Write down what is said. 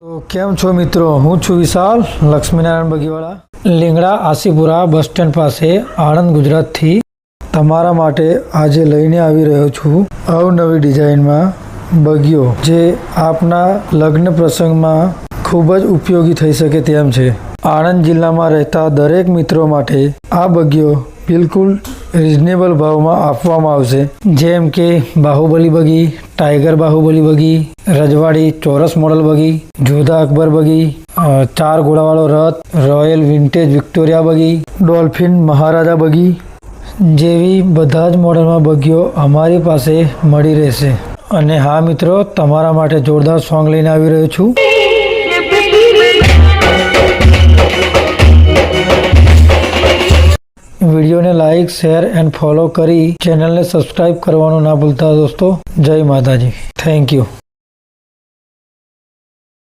તો કેમ છો મિત્રો, હું છું વિશાલ લક્ષ્મીનારાયણ બગીવાળા, લીંગડા આસીપુરા બસ સ્ટેન્ડ પાસે, આણંદ, ગુજરાતથી તમારા માટે આજે લઈને આવી રહ્યો છું અવનવી ડિઝાઇનમાં બગીઓ, જે આપના લગ્ન પ્રસંગમાં ખૂબ જ ઉપયોગી થઈ શકે તેમ છે। આણંદ જિલ્લામાં રહેતા દરેક મિત્રો માટે આ બગીઓ બિલકુલ રિઝનેબલ ભાવમાં આપવામાં આવશે, જેમ કે બાહુબલી બગી, ટાઈગર બાહુબલી બગી, રજવાડી ચોરસ મોડલ બગી, જોધા અકબર બગી, 4 ઘોડાવાળો રથ, રોયલ વિન્ટેજ વિક્ટોરિયા બગી, ડોલ્ફિન મહારાજા બગી જેવી બધા જ મોડલમાં બગીઓ અમારી પાસે મળી રહેશે। અને હા મિત્રો, તમારા માટે જોરદાર સોંગ લઈને આવી રહ્યો છું। વિડીયોને લાઇક, શેર એન્ડ ફોલો કરી ચેનલને સબસ્ક્રાઇબ કરવાનું ના ભૂલતા દોસ્તો। જય માતાજી, થેન્ક યુ।